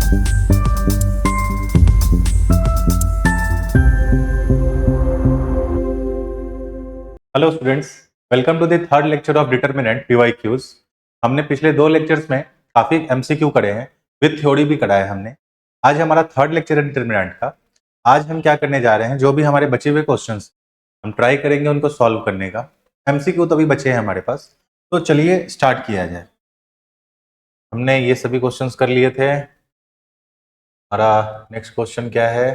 Hello students, welcome to the third lecture of determinant PYQs. हमने पिछले दो lectures में काफी एमसीक्यू करे हैं, विद थ्योरी भी करा है हमने। आज हमारा थर्ड लेक्चर है डिटरमिनेंट का। आज हम क्या करने जा रहे हैं, जो भी हमारे बचे हुए क्वेश्चंस हम ट्राई करेंगे उनको सॉल्व करने का। एमसीक्यू तो अभी बचे हैं हमारे पास, तो चलिए स्टार्ट किया जाए। हमने ये सभी क्वेश्चंस कर लिए थे। हमारा नेक्स्ट क्वेश्चन क्या है?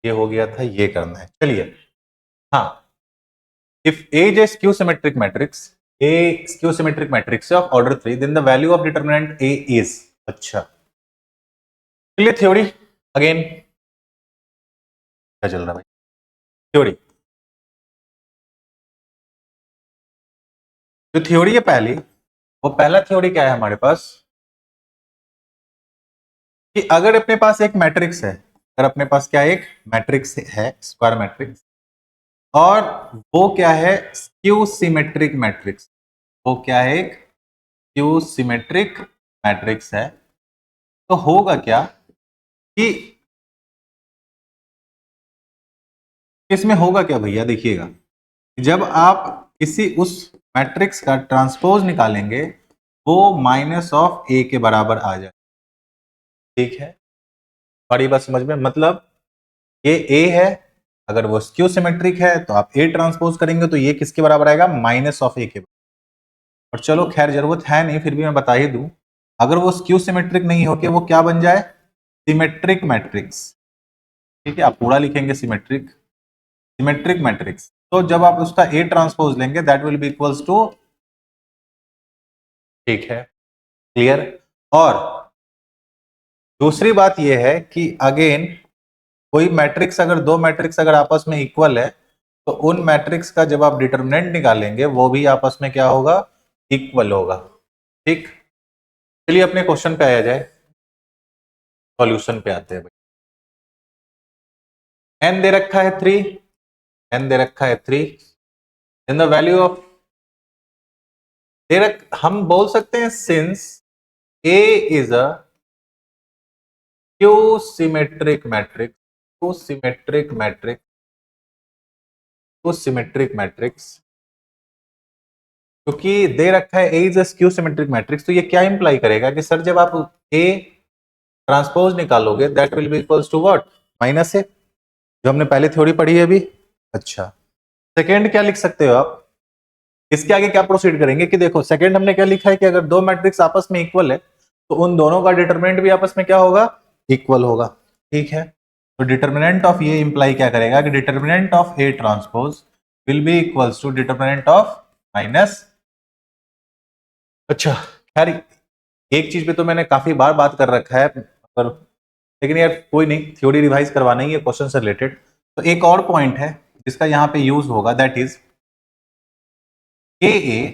ये हो गया था, ये करना है। चलिए, हाँ, if A is a skew symmetric matrix, A skew symmetric matrix of order 3, then the value of determinant A is। अच्छा, चलिए थ्योरी अगेन। क्या चल रहा है भाई? थ्योरी, जो थ्योरी है पहली, वो पहला थ्योरी क्या है हमारे पास कि अगर अपने पास एक मैट्रिक्स है, अगर अपने पास क्या एक मैट्रिक्स है, स्क्वायर मैट्रिक्स, और वो क्या है, स्क्यू सिमेट्रिक मैट्रिक्स। वो क्या है, एक स्क्यू सिमेट्रिक मैट्रिक्स है, तो होगा क्या कि इसमें होगा क्या भैया, देखिएगा, जब आप किसी उस मैट्रिक्स का ट्रांसपोज निकालेंगे वो माइनस ऑफ ए के बराबर आ जाए। ठीक है, बड़ी बात समझ में? मतलब ये ए है, अगर वो स्क्यू सिमेट्रिक है तो आप ए ट्रांसपोज करेंगे तो ये किसके बराबर आएगा, माइनस ऑफ ए के बराबर। और चलो खैर जरूरत है नहीं, फिर भी मैं बता ही दूं, अगर वो स्क्यू सिमेट्रिक नहीं होके वो क्या बन जाए, सिमेट्रिक मैट्रिक्स। ठीक है, आप पूरा लिखेंगे सिमेट्रिक, सिमेट्रिक मैट्रिक्स, तो जब आप उसका ए ट्रांसपोज लेंगे that will be equals to, ठीक है, क्लियर। और दूसरी बात यह है कि अगेन कोई मैट्रिक्स, अगर दो मैट्रिक्स अगर आपस में इक्वल है तो उन मैट्रिक्स का जब आप डिटरमिनेंट निकालेंगे वो भी आपस में क्या होगा, इक्वल होगा। ठीक, चलिए अपने क्वेश्चन पे आया जाए, सॉल्यूशन पे आते हैं भाई। एन दे रखा है 3, एन दे रखा है 3, इन द वैल्यू ऑफ हम बोल सकते हैं since A is a skew symmetric matrix, skew symmetric matrix, skew symmetric matrix, क्योंकि दे रखा है A is a skew symmetric matrix, तो ये क्या इंप्लाई करेगा कि सर जब आप ए ट्रांसपोज निकालोगे that will be equals to what, minus A, जो हमने पहले थ्योरी पढ़ी है अभी। अच्छा, सेकेंड क्या लिख सकते हो आप, इसके आगे क्या प्रोसीड करेंगे कि देखो सेकेंड हमने क्या लिखा है कि अगर दो मैट्रिक्स आपस में इक्वल है तो उन दोनों का डिटरमिनेंट भी आपस में क्या होगा, इक्वल होगा। ठीक है, तो डिटरमिनेंट ऑफ ये इंप्लाई क्या करेगा कि determinant of A transpose will be equals to determinant of minus. अच्छा, खैर एक चीज पे तो मैंने काफी बार बात कर रखा है, पर लेकिन यार कोई नहीं, थ्योरी रिवाइज करवाना ही है क्वेश्चन से रिलेटेड। तो एक और पॉइंट है जिसका यहाँ पे यूज होगा, दैट इज के ए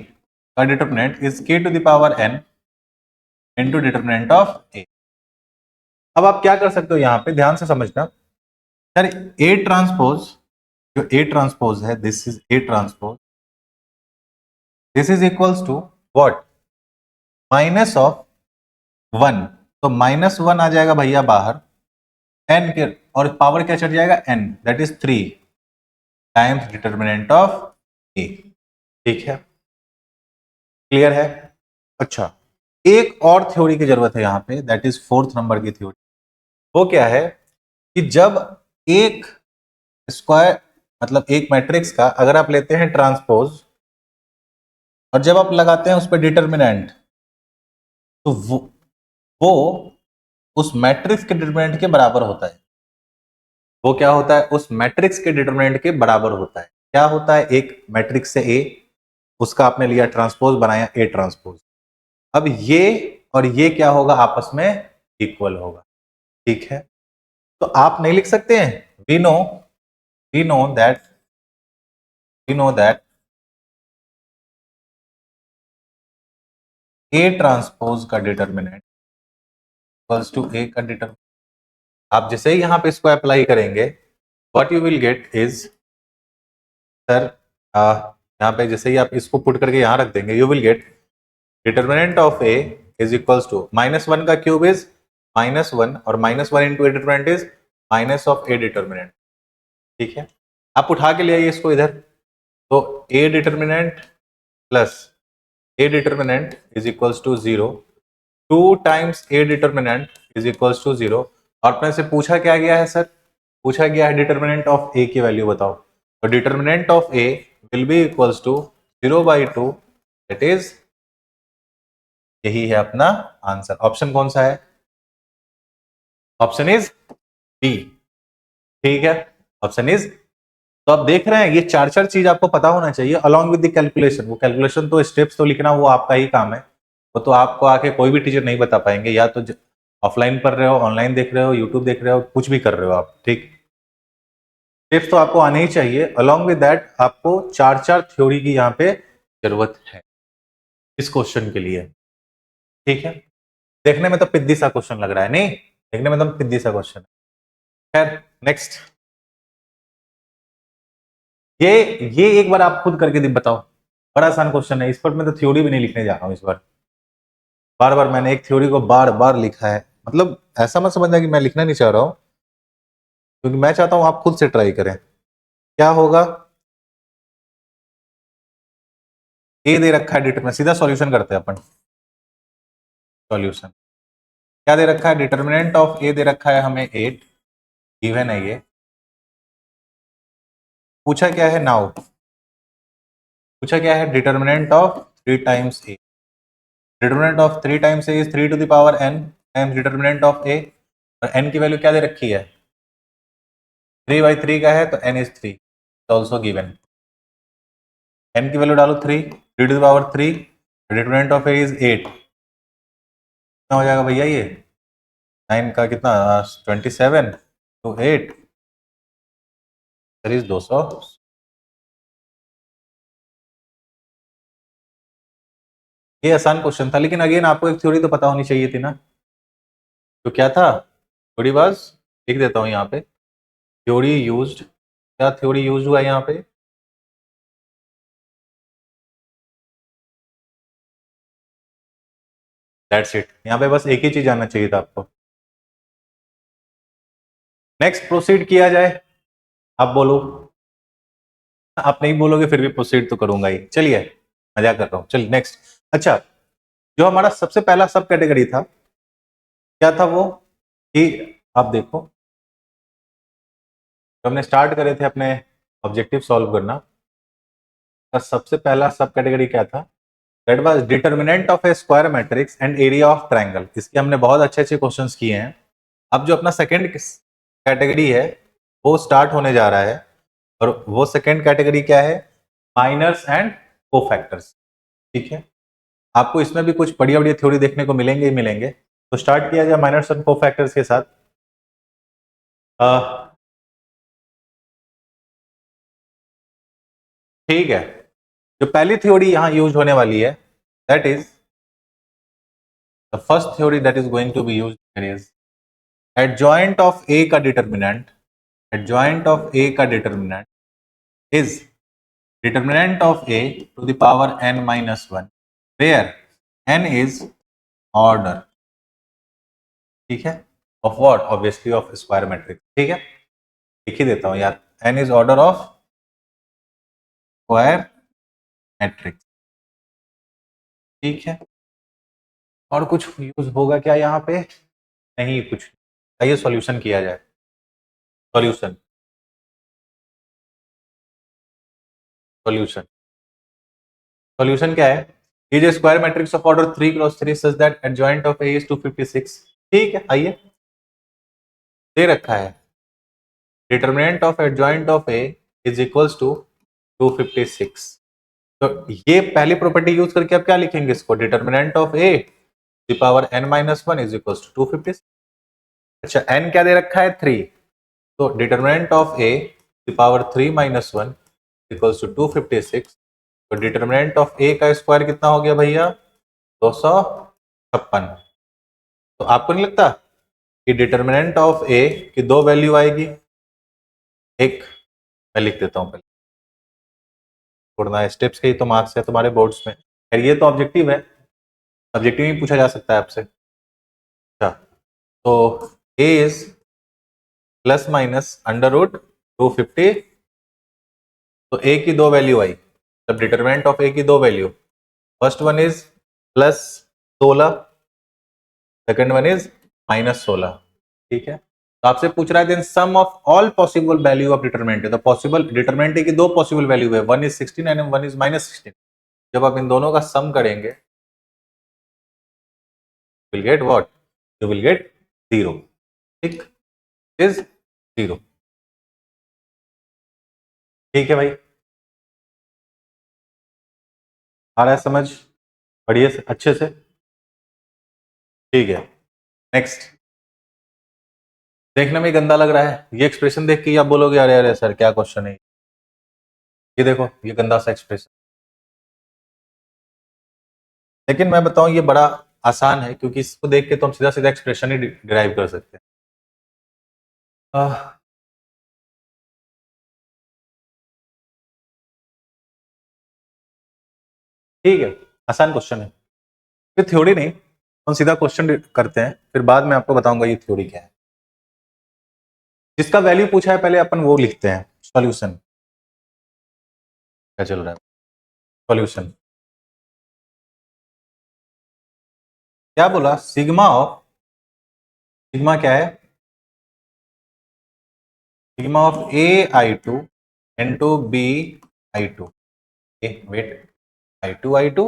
का determinant is K to the power n into determinant of A. अब आप क्या कर सकते हो, यहाँ पे ध्यान से समझना सर, ए ट्रांसपोज, जो ए ट्रांसपोज है, this is A transpose, this is equals to what, minus of 1, तो माइनस 1 आ जाएगा भैया बाहर, एन के, और पावर क्या चढ़ जाएगा, n, that is 3 times determinant of A. ठीक है, क्लियर है। अच्छा, एक और थ्योरी की जरूरत है यहाँ पे, दैट इज फोर्थ नंबर की थ्योरी। वो क्या है कि जब एक स्क्वायर, मतलब एक मैट्रिक्स का अगर आप लेते हैं ट्रांसपोज और जब आप लगाते हैं उस पर डिटरमिनेंट, तो वो उस मैट्रिक्स के डिटरमिनेंट के बराबर होता है। वो क्या होता है, उस मैट्रिक्स के डिटरमिनेंट के बराबर होता है। क्या होता है, एक मैट्रिक्स से ए, उसका आपने लिया ट्रांसपोज, बनाया ए ट्रांसपोज, अब ये और ये क्या होगा, आपस में इक्वल होगा। ठीक है, तो आप नहीं लिख सकते हैं, we know, we know that, we know that A transpose का डिटरमिनेंट इक्वल्स टू ए का डिटरमिनेंट। आप जैसे ही यहां पे इसको अप्लाई करेंगे, what you will gate is, sir यहाँ पे जैसे ही आप इसको पुट करके यहां रख देंगे, you will get determinant of A is equals to -1 का क्यूब इज -1 और -1 into A determinant is minus of A determinant. ठीक है, आप उठा के ले आइए इसको इधर, तो A determinant plus A determinant is equals to 0, 2 times A determinant is equals to 0। और अपने से पूछा क्या गया है सर, पूछा गया है डिटरमिनेंट ऑफ ए की वैल्यू बताओ, तो determinant of A will be equals to 0/2, that is, यही है अपना आंसर। ऑप्शन कौन सा है, ऑप्शन इज बी। ठीक है, ऑप्शन इज, तो आप देख रहे हैं ये चार चार चीज आपको पता होना चाहिए अलॉन्ग विद द कैलकुलेशन। वो कैलकुलेशन तो स्टेप्स तो लिखना वो आपका ही काम है, वो तो आपको आके कोई भी टीचर नहीं बता पाएंगे, या तो ऑफलाइन पढ़ रहे हो, ऑनलाइन देख रहे हो, यूट्यूब देख रहे हो, कुछ भी कर रहे हो आप। ठीक, स्टेप्स तो आपको आने ही चाहिए। अलॉन्ग विद दैट आपको चार चार थ्योरी की यहाँ पे जरूरत है इस क्वेश्चन के लिए। ठीक है, देखने में तो पिद्दी सा क्वेश्चन लग रहा है, नहीं देखने में तो पिद्दी सा क्वेश्चन है। खैर नेक्स्ट, ये एक बार आप खुद करके बताओ, बड़ा आसान क्वेश्चन है, इस पर मैं तो थ्योरी भी नहीं लिखने जा रहा हूं इस बार। बार बार मैंने एक थ्योरी को बार बार लिखा है, मतलब ऐसा मत समझना कि मैं लिखना नहीं चाह रहा हूं, क्योंकि मैं चाहता हूं आप खुद से ट्राई करें। क्या होगा, ए दे रखा है डिटरमिनेंट, सीधा सॉल्यूशन करते हैं अपन। सॉल्यूशन क्या दे रखा है, डिटरमिनेंट ऑफ ए दे रखा है हमें 8, गिवन है ये। पूछा क्या है नाउ, पूछा क्या है, determinant of 3 times A. Determinant of 3 times A is 3 to the power n times determinant of A, और n की वैल्यू क्या दे रखी है, 3/3 का है, तो n is 3, also given. n की वैल्यू डालो 3, 3 to the power 3, determinant of A is 8, कितना हो जाएगा भैया ये, 9 का कितना 27 तो 8 इज 200। ये आसान क्वेश्चन था, लेकिन अगेन आपको एक थ्योरी तो पता होनी चाहिए थी ना। तो क्या था, थ्योरी वाज, लिख देता हूं यहाँ पे, थ्योरी यूज्ड, क्या थ्योरी यूज हुआ यहाँ पे, दैट्स इट। यहाँ पे बस एक ही चीज आना चाहिए था आपको। नेक्स्ट प्रोसीड किया जाए, आप बोलो, आप नहीं बोलोगे फिर भी प्रोसीड तो करूंगा ही, चलिए मजाक कर रहा हूँ, चलिए नेक्स्ट। अच्छा, जो हमारा सबसे पहला सब कैटेगरी था, क्या था वो, कि आप देखो, तो हमने स्टार्ट करे थे अपने ऑब्जेक्टिव सॉल्व करना, तो सबसे पहला सब कैटेगरी क्या था, that was determinant of A square matrix and area of triangle. इसके हमने बहुत अच्छे अच्छे क्वेश्चंस किए हैं। अब जो अपना सेकंड कैटेगरी है वो स्टार्ट होने जा रहा है, और वो सेकंड कैटेगरी क्या है, माइनर्स एंड कोफैक्टर्स। ठीक है, आपको इसमें भी कुछ बढ़िया बढ़िया थ्योरी देखने को मिलेंगे ही मिलेंगे। तो स्टार्ट किया जाए माइनर्स एंड कोफैक्टर्स के साथ। ठीक है, जो पहली थ्योरी यहां यूज होने वाली है, that is the first theory that is going to be used is adjoint of A का डिटरमिनेंट, एडजॉइंट ऑफ ए का determinant is determinant of A to the power n minus 1, where n is order. ठीक है, of what, obviously of square matrix. ठीक है, लिख ही देता हूं यार, n is order of square matrix. ठीक है, और कुछ यूज होगा क्या यहाँ पे, नहीं कुछ। आइए सॉल्यूशन किया जाए। सॉल्यूशन, सॉल्यूशन, सॉल्यूशन क्या है, is A square matrix of order 3 cross 3 such that adjoint of A is 256। ठीक है, आइए, दे रखा है determinant of adjoint of A is equals to 256। तो ये पहली प्रॉपर्टी यूज करके आप क्या लिखेंगे इसको, determinant of A the power n minus 1 is equals to 256। अच्छा, n क्या दे रखा है 3, तो determinant of A the power 3 minus 1 equals to 256। तो डिटरमिनेंट ऑफ ए का स्क्वायर कितना हो गया भैया, 256। तो आपको नहीं लगता कि डिटरमिनेंट ऑफ ए की दो वैल्यू आएगी, एक मैं लिख देता हूं पहले, थोड़ा स्टेप्स के ही तो मार्क्स है तुम्हारे बोर्ड्स में, खैर ये तो ऑब्जेक्टिव है, सब्जेक्टिव ही पूछा जा सकता है आपसे। अच्छा, तो a is plus minus under root 250, तो a की दो वैल्यू आई, मतलब डिटरमिनेंट ऑफ a की दो value, first one is plus 16, second one is minus 16। ठीक है, तो आपसे पूछ रहा है then sum of all possible value of determinant है, तो पॉसिबल डिटरमिनेंट की दो पॉसिबल वैल्यू है, one is 16 and one is minus 16। जब आप इन दोनों का सम करेंगे will get what, you will get 0। ठीक, इज 0। ठीक है भाई, आ रहा है समझ बढ़िया से, अच्छे से? ठीक है, नेक्स्ट। देखने में गंदा लग रहा है, ये एक्सप्रेशन देख के आप बोलोगे अरे अरे सर क्या क्वेश्चन है ये, देखो ये गंदा सा एक्सप्रेशन। लेकिन मैं बताऊं ये बड़ा आसान है, क्योंकि इसको देख के तो हम सीधा सीधा एक्सप्रेशन ही डिराइव कर सकते हैं। ठीक है, आसान क्वेश्चन है, ये थ्योरी नहीं, हम सीधा क्वेश्चन करते हैं, फिर बाद में आपको बताऊंगा ये थ्योरी क्या है। जिसका वैल्यू पूछा है पहले अपन वो लिखते हैं, सॉल्यूशन क्या चल रहा है, सॉल्यूशन क्या बोला, सिग्मा ऑफ, सिग्मा क्या है, sigma of A I two into B I two, wait, I two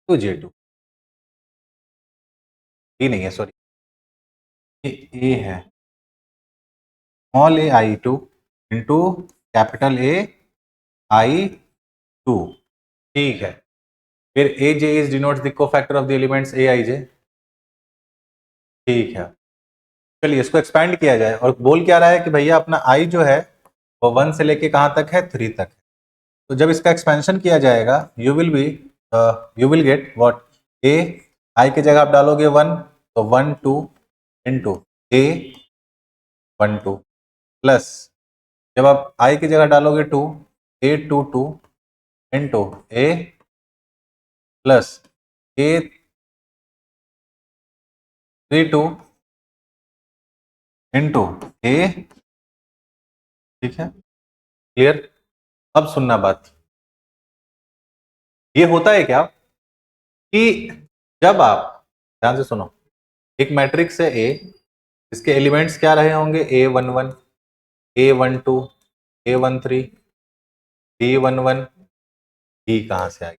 two J two, ये नहीं है सॉरी, ये ए है, small A I two into capital A I two. ठीक है, फिर A J is denotes the cofactor of the elements A I J. ठीक है, चलिए इसको एक्सपैंड किया जाए, और बोल क्या रहा है कि भैया अपना आई जो है वो 1 से लेके कहां तक है, 3 तक है। तो जब इसका एक्सपेंशन किया जाएगा यू विल गेट व्हाट, ए आई की जगह आप डालोगे 1, तो 1 2 इंटू ए 1 2 प्लस, जब आप आई की जगह डालोगे 2, ए 2 2 इंटू ए प्लस ए 3 2 इंटू ए। ठीक है, क्लियर? अब सुनना बात, ये होता है क्या कि जब आप ध्यान से सुनो, एक मैट्रिक्स है ए, इसके एलिमेंट्स क्या रहे होंगे, A11, A12, A13, B11, B कहां से आएगी,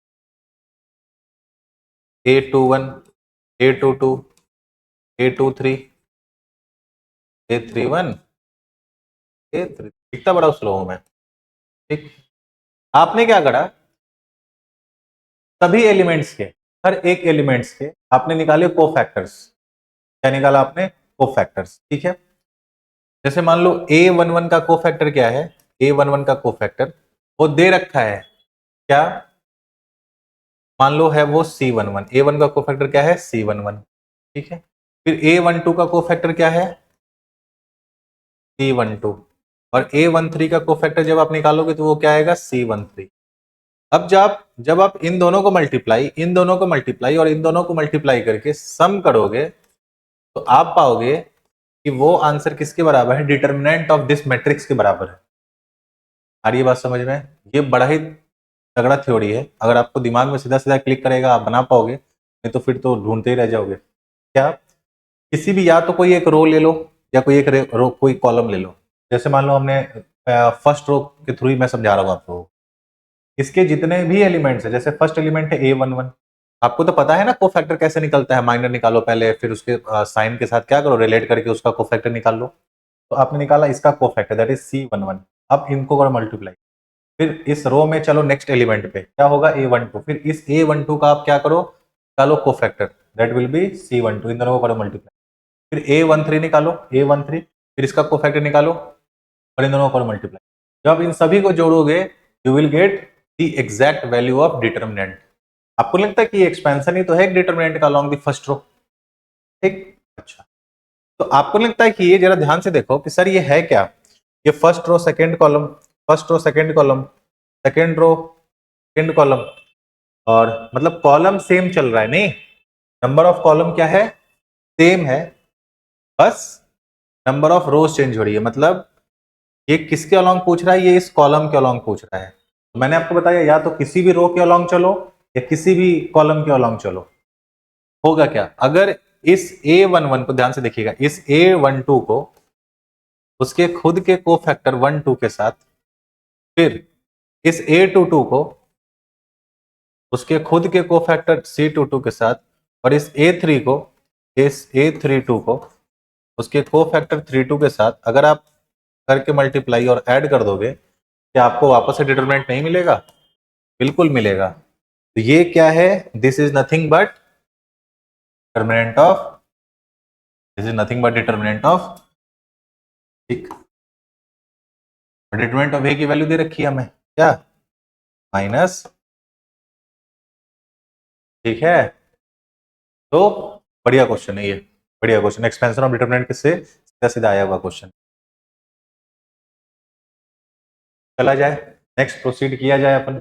A21, A22, A23, A31, A3, इतना बड़ा स्लो हूं मैं। ठीक, आपने क्या करा, सभी एलिमेंट्स के, हर एक एलिमेंट्स के आपने निकाले कोफैक्टर्स। क्या निकाला आपने, कोफैक्टर्स। ठीक है, जैसे मान लो A11 का कोफैक्टर क्या है, A11 का कोफैक्टर वो दे रखा है क्या, मान लो है वो C11, A1 का कोफैक्टर क्या है, C11। ठीक है, फिर A12 का कोफैक्टर क्या है, C12, और A13 का कोफैक्टर जब आप निकालोगे तो वो क्या आएगा, C13। अब जब आप इन दोनों को मल्टीप्लाई, इन दोनों को मल्टीप्लाई और इन दोनों को मल्टीप्लाई करके सम करोगे तो आप पाओगे कि वो आंसर किसके बराबर है, डिटर्मिनेंट ऑफ दिस मैट्रिक्स के बराबर है। आ रही है बात समझ में? ये बड़ा ही तगड़ा थ्योरी है, अगर आपको दिमाग में सीधा सीधा क्लिक करेगा आप बना पाओगे, नहीं तो फिर तो ढूंढते ही रह जाओगे। क्या, किसी भी, या तो कोई एक रो ले लो या कोई एक रो, कोई कॉलम ले लो। जैसे मान लो हमने फर्स्ट रो के थ्रू ही मैं समझा रहा हूँ आपको, इसके जितने भी एलिमेंट्स है, जैसे फर्स्ट एलिमेंट है A11, आपको तो पता है ना कोफैक्टर कैसे निकलता है, माइनर निकालो पहले, फिर उसके साइन के साथ क्या करो, रिलेट करके उसका कोफैक्टर निकाल लो। तो आपने निकाला इसका कोफैक्टर दैट इज C11, अब इनको करो मल्टीप्लाई, फिर इस रो में चलो नेक्स्ट एलिमेंट पे क्या होगा, A12, फिर इस A12 का आप क्या करो, निकालो cofactor that will B C12, इन दोनों को करो मल्टीप्लाई, फिर A13 निकालो, A13, फिर इसका कोफैक्टर निकालो और इन दोनों को करो मल्टीप्लाई। जब इन सभी को जोड़ोगे you will get the exact value of determinant. आपको लगता है कि एक्सपेंशन ही तो है डिटर्मिनेंट का अलोंग द फर्स्ट रो। ठीक, अच्छा, तो आपको लगता है कि ये जरा ध्यान से देखो कि सर ये है क्या, ये first row second column, first row second column, second row second column, और मतलब कॉलम सेम चल रहा है नहीं, नंबर ऑफ कॉलम क्या है, सेम है, बस नंबर ऑफ रोज चेंज हो रही है। मतलब ये किसके अलोंग पूछ रहा है, ये इस कॉलम के अलोंग पूछ रहा है। तो मैंने आपको बताया या तो किसी भी रो के अलोंग चलो या किसी भी कॉलम के अलोंग चलो। होगा क्या, अगर इस A11 को ध्यान से देखिएगा, इस A12 को उसके खुद के कोफैक्टर 1 2 के साथ, फिर इस A22 को उसके खुद के कोफैक्टर C22 के साथ, और इस A32 को उसके कोफैक्टर 32 के साथ अगर आप करके मल्टीप्लाई और ऐड कर दोगे, क्या आपको वापस से डिटरमिनेंट नहीं मिलेगा? बिल्कुल मिलेगा। तो ये क्या है, this is nothing but determinant of, this is nothing but determinant of, ठीक। डिटरमिनेंट ऑफ ए की वैल्यू दे रखी है हमें क्या, माइनस, ठीक है। तो बढ़िया क्वेश्चन है ये, बढ़िया क्वेश्चन, एक्सपेंशन ऑफ डिटरमिनेंट किससे सीधा सीधा आया हुआ क्वेश्चन। चला जाए नेक्स्ट, प्रोसीड किया जाए अपन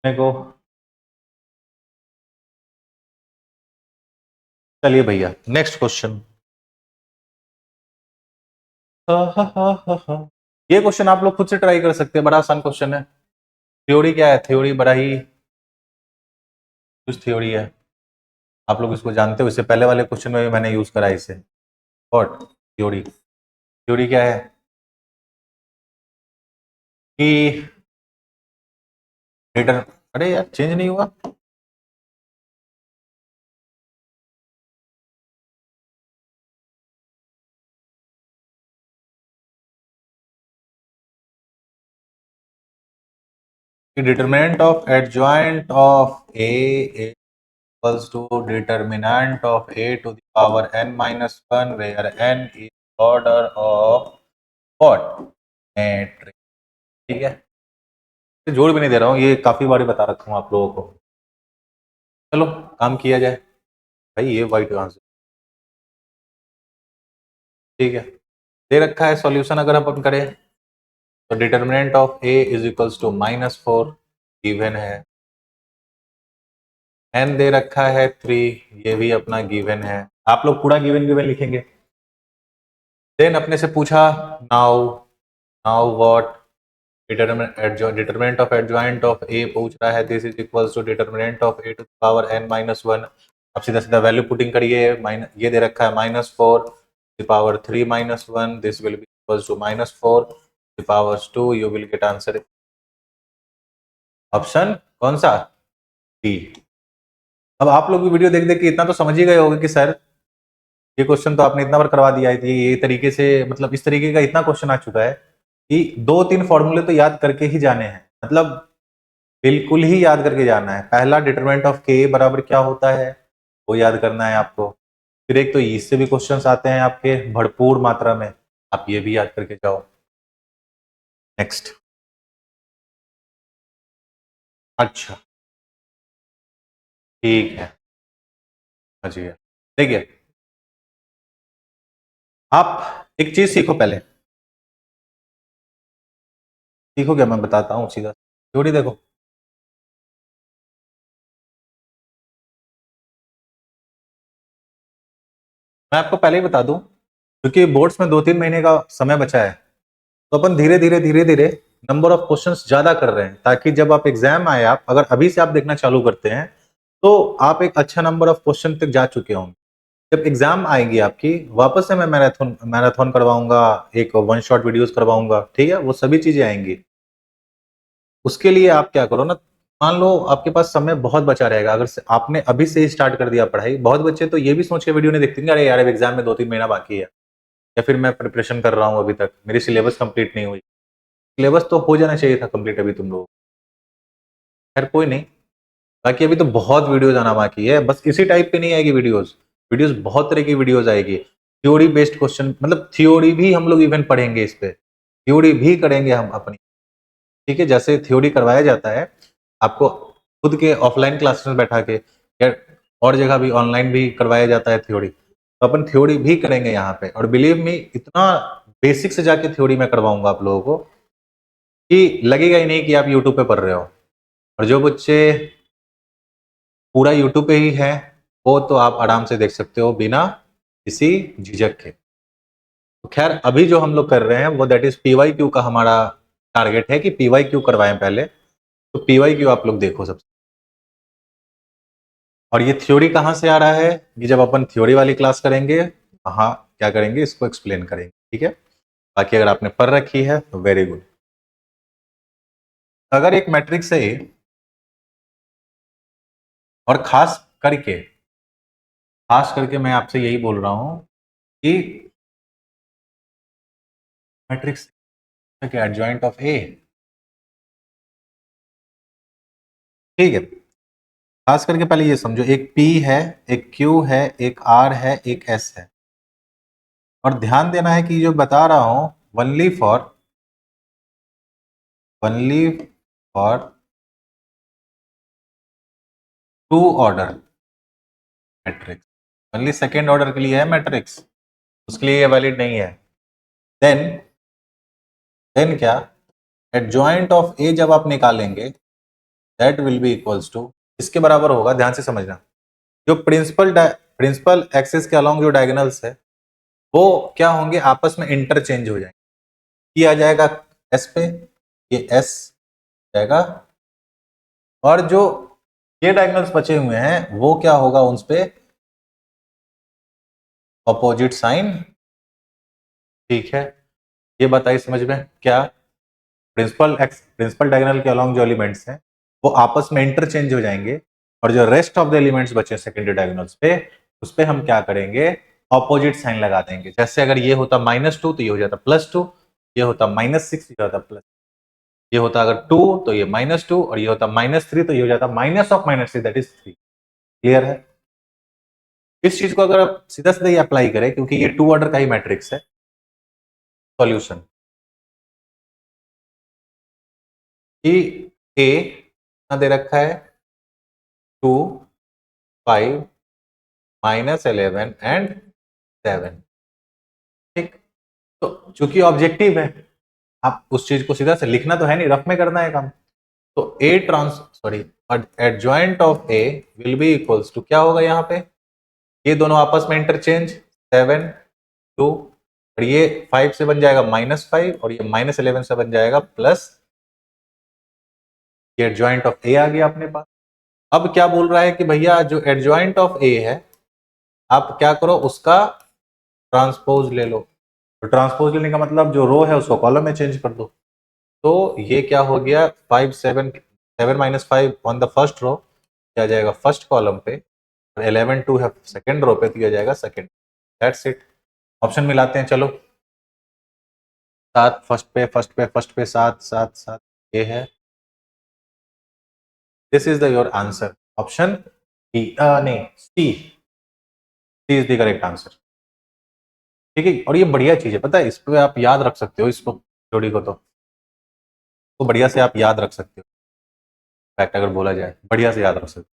को। चलिए भैया नेक्स्ट क्वेश्चन। ये क्वेश्चन आप लोग खुद से ट्राई कर सकते हैं, बड़ा आसान क्वेश्चन है। थ्योरी क्या है, थ्योरी बड़ा ही कुछ थ्योरी है, आप लोग इसको जानते हो, इससे पहले वाले क्वेश्चन में भी मैंने यूज करा इसे। व्हाट थ्योरी, थ्योरी क्या है कि डिटर, अरे यार चेंज नहीं हुआ, determinant of adjoint of A equals to determinant of A to the power n minus 1 where n is order of what matrix, ठीक है। जोड़ भी नहीं दे रहा हूँ, ये काफी बार बता रखा हूँ आप लोगों को। चलो काम किया जाए भाई, ये वाइट आंसर, ठीक है। दे रखा है सॉल्यूशन, अगर अपन करें तो determinant of A is equals to -4 given है, एन दे रखा है 3, ये भी अपना गिवन है। आप लोग पूरा गिवन गिवन लिखेंगे। देन अपने से पूछा now, now what, determinant of adjoint of A पूछ रहा है, this is equals to determinant of A to the power n minus 1। अब सीधा सीधा वैल्यू पुटिंग करिए, ये दे रखा है -4 the power 3 minus 1, this will be equals to -4 the powers 2, you will get answer option कौन सा, डी। अब आप लोग भी वीडियो देख देख के इतना तो समझ ही गए होंगे कि सर ये क्वेश्चन तो आपने इतना बार करवा दिया है, ये तरीके से, मतलब इस तरीके का इतना क्वेश्चन आ चुका है कि 2-3 फॉर्मूले तो याद करके ही जाने हैं, मतलब बिल्कुल ही याद करके जाना है। पहला डिटरमिनेंट ऑफ के बराबर क्या होता है वो याद करना है आपको, फिर एक तो इससे भी क्वेश्चंस आते हैं आपके भरपूर मात्रा में, आप ये भी याद करके जाओ। नेक्स्ट, अच्छा ठीक है, समझिए। देखिए आप एक चीज सीखो, पहले सीखो क्या, मैं बताता हूँ सीधा, थ्योरी देखो। मैं आपको पहले ही बता दूं, क्योंकि बोर्ड्स में 2-3 महीने का समय बचा है, तो अपन धीरे धीरे धीरे धीरे नंबर ऑफ क्वेश्चंस ज्यादा कर रहे हैं, ताकि जब आप एग्जाम आए, आप अगर अभी से आप देखना चालू करते हैं तो आप एक अच्छा नंबर ऑफ क्वेश्चन तक जा चुके होंगे। जब एग्जाम आएगी आपकी, वापस से मैं मैराथन मैराथन करवाऊंगा, एक वन शॉट वीडियोस करवाऊंगा, ठीक है, वो सभी चीजें आएंगी। उसके लिए आप क्या करो ना, मान लो आपके पास समय बहुत बचा रहेगा, अगर आपने अभी से ही स्टार्ट कर दिया पढ़ाई, बहुत बच्चे तो ये भी सोच के वीडियो नहीं देखते, अरे यार एग्जाम में 2-3 महीना बाकी है, या फिर मैं प्रिपरेशन कर रहा हूँ, अभी तक मेरी सिलेबस कंप्लीट नहीं हुई। सिलेबस तो हो जाना चाहिए था कंप्लीट अभी तुम लोग, खैर कोई नहीं। बाकी अभी तो बहुत वीडियोज आना बाकी है, बस इसी टाइप पे नहीं आएगी वीडियोज, वीडियोज बहुत तरह की वीडियोज आएगी, थ्योरी बेस्ड क्वेश्चन, मतलब थ्योरी भी हम लोग इवन पढ़ेंगे, इस पे थ्योरी भी करेंगे हम अपनी, ठीक है। जैसे थ्योरी करवाया जाता है आपको खुद के ऑफलाइन क्लासेस में बैठा के, या और जगह भी ऑनलाइन भी करवाया जाता है थ्योरी, तो अपन थ्योरी भी करेंगे यहाँ पे। और बिलीव मी, इतना बेसिक से जाके थ्योरी में करवाऊंगा आप लोगों को कि लगेगा ही नहीं कि आप यूट्यूब पे पढ़ रहे हो। और जो बच्चे पूरा यूट्यूब पे ही है, वो तो आप आराम से देख सकते हो बिना किसी झिझक के। तो खैर अभी जो हम लोग कर रहे हैं वो दैट इज PYQ का हमारा टारगेट है कि PYQ करवाएं पहले। तो PYQ आप लोग देखो सबसे। और ये थ्योरी कहाँ से आ रहा है, ये जब अपन थ्योरी वाली क्लास करेंगे वहाँ क्या करेंगे, इसको एक्सप्लेन करेंगे, ठीक है। बाकी अगर आपने पढ़ रखी है तो वेरी गुड। अगर एक मैट्रिक्स है और खास करके मैं आपसे यही बोल रहा हूं कि मैट्रिक्स के एडजॉइंट ऑफ ए, ठीक है। खास करके पहले ये समझो, एक P है, एक Q है, एक R है, एक S है। और ध्यान देना है कि जो बता रहा हूं only for two order matrix, only second order के लिए है मैट्रिक्स, उसके लिए ये वैलिड नहीं है। देन क्या, एडजॉइंट ऑफ ए जब आप निकालेंगे that will be equals to, इसके बराबर होगा, ध्यान से समझना, जो प्रिंसिपल एक्सिस के अलोंग जो डायगोनल्स है वो क्या होंगे, आपस में इंटरचेंज हो जाएंगे। ये आ जाएगा एस पे, ये एस जाएगा, और जो ये डायगोनल्स बचे हुए हैं वो क्या होगा, उन पे अपोजिट साइन, ठीक है। ये बताइए समझ में क्या, प्रिंसिपल डायगोनल के अलोंग जो एलिमेंट्स हैं वो आपस में इंटरचेंज हो जाएंगे, और जो रेस्ट ऑफ द एलिमेंट्स बचे सेकेंडरी डायगोनल्स पे, उस पे हम क्या करेंगे, ऑपोजिट साइन लगा देंगे। जैसे अगर ये होता -2 तो ये हो जाता +2, ये होता -6 ये होता प्लस, ये होता अगर 2 तो ये -2, और ये होता -3 तो ये हो जाता -3 दैट इज 3। क्लियर है। इस चीज को अगर आप सीधा सीधा ही अप्लाई करें, क्योंकि ये 2 ऑर्डर का ही मैट्रिक्स है, सॉल्यूशन कि ए दे रखा है 2, 5, -11 एंड 7, ठीक। तो चूंकि ऑब्जेक्टिव है, आप उस चीज को सीधा से लिखना तो है नहीं, रफ में करना है काम। तो adjoint of A will be equals to क्या होगा यहाँ पे, ये दोनों आपस में इंटरचेंज 7, 2, और ये 5 से बन जाएगा -5, और ये -11 से बन जाएगा प्लस, ये एडजॉइंट ऑफ ए आ गया अपने पास। अब क्या बोल रहा है कि भैया जो एडजॉइंट ऑफ ए है आप क्या करो, उसका ट्रांसपोज ले लो। तो ट्रांसपोज लेने का मतलब जो रो है उसको कॉलम में चेंज कर दो। तो ये क्या हो गया, 7 - 5 ऑन द फर्स्ट रो, क्या जाएगा फर्स्ट कॉलम पे, और 11 2 है सेकेंड रो पे, तो यह जाएगा सेकेंड। That's it. ऑप्शन मिलाते हैं चलो। 7 फर्स्ट पे 7 ये है, this is the your answer, option B, नहीं C is the correct answer, ठीक है। और ये बढ़िया चीज है, पता है, इस पे आप याद रख सकते हो, इसको जोड़ी को तो बढ़िया से आप याद रख सकते हो। फैक्ट अगर बोला जाए बढ़िया से याद रख सकते हो,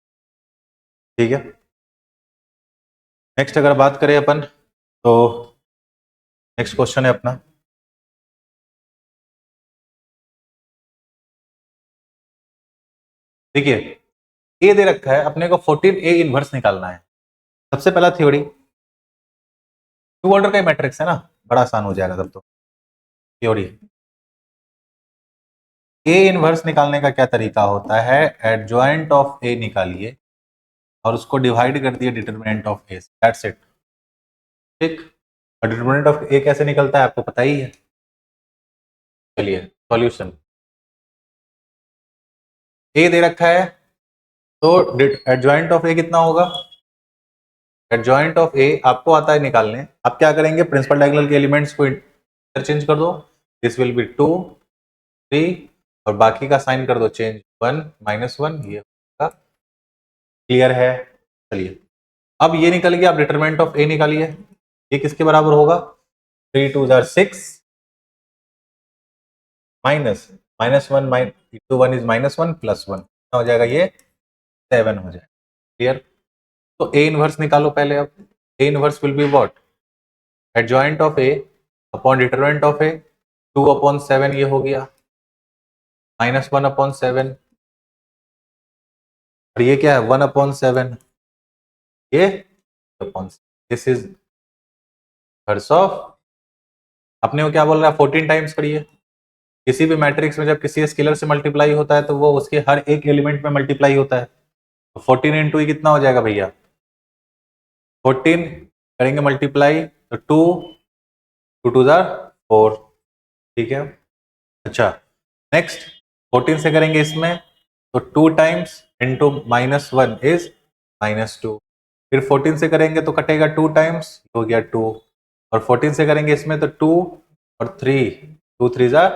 ठीक है। नेक्स्ट अगर बात करें अपन, तो नेक्स्ट क्वेश्चन है अपना, देखिए ए दे रखा है अपने को 14A इनवर्स निकालना है। सबसे पहला थ्योरी, टू ऑर्डर का मैट्रिक्स है ना, बड़ा आसान हो जाएगा तब तो। थ्योरी, ए इनवर्स निकालने का क्या तरीका होता है, एडजॉइंट ऑफ ए निकालिए और उसको डिवाइड कर दिए determinant of A, that's it, ठीक। और डिटरमिनेंट ऑफ ए कैसे निकलता है आपको पता ही है। चलिए सॉल्यूशन, ए दे रखा है तो एडजॉइंट ऑफ ए कितना होगा, एडजॉइंट ऑफ ए आपको आता है निकालने, आप क्या करेंगे, प्रिंसिपल डायगोनल के एलिमेंट्स को इंटरचेंज कर दो, दिस विल बी 2, 3, और बाकी का साइन कर दो चेंज, 1 -1, ये होगा। क्लियर है। चलिए अब ये निकल गया, आप डिटरमिनेंट ऑफ ए निकालिए, ये किसके बराबर होगा, 3 2 6 माइनस -1 - 1 इज -1 +1 हो जाएगा, ये 7 हो जाएगा। क्लियर। तो ए इनवर्स निकालो पहले। अब A inverse will be what, adjoint of A upon determinant of A, 2/7 ये हो गया, -1/7, और ये क्या है 1/7, ये कौन सी, दिस इज हर्स ऑफ, अपने को क्या बोल रहा है 14 टाइम्स करिए। किसी भी मैट्रिक्स में जब किसी स्केलर से मल्टीप्लाई होता है तो वो उसके हर एक एलिमेंट में मल्टीप्लाई होता है। तो 14 इंटू कितना हो जाएगा भैया 14 करेंगे मल्टीप्लाई तो 2 2 टू जार 4, ठीक है। अच्छा नेक्स्ट 14 से करेंगे इसमें तो 2 टाइम्स इंटू -1 इज -2, फिर 14 से करेंगे तो कटेगा 2 टाइम्स, हो गया 2, और 14 से करेंगे इसमें तो 2 और 3, 2 3 जार,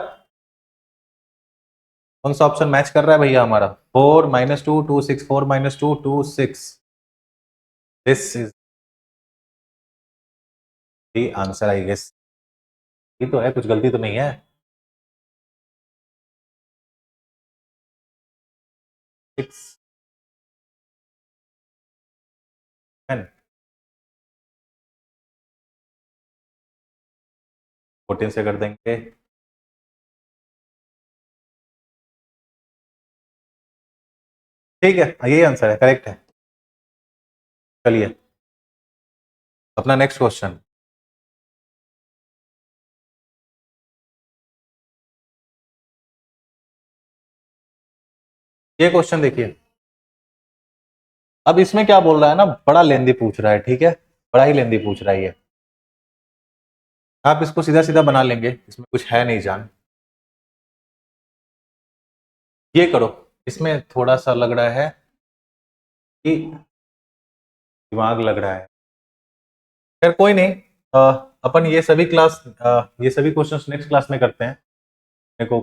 कौन सा ऑप्शन मैच कर रहा है भैया हमारा 4 -2 2 6, 4 -2 2 6, this is the answer I guess. ये तो है, कुछ गलती तो नहीं है। 6 10 14 से कर देंगे, ठीक है यही आंसर है, करेक्ट है। चलिए अपना नेक्स्ट क्वेश्चन, ये क्वेश्चन देखिए। अब इसमें क्या बोल रहा है ना, बड़ा लेंदी पूछ रहा है, ठीक है, बड़ा ही लेंदी पूछ रहा है ये। आप इसको सीधा सीधा बना लेंगे, इसमें कुछ है नहीं जान। ये करो, इसमें थोड़ा सा लग रहा है कि दिमाग लग रहा है। खैर कोई नहीं, अपन ये सभी क्वेश्चंस नेक्स्ट क्लास में करते हैं। देखो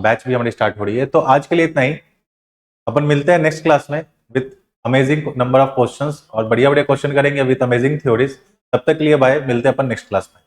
बैच भी हमारी स्टार्ट हो रही है, तो आज के लिए इतना ही। अपन मिलते हैं नेक्स्ट क्लास में with amazing number of questions, और बढ़िया बढ़िया क्वेश्चन करेंगे विथ अमेजिंग थ्योरीज। तब तक के लिए बाय, मिलते हैं अपन नेक्स्ट क्लास में।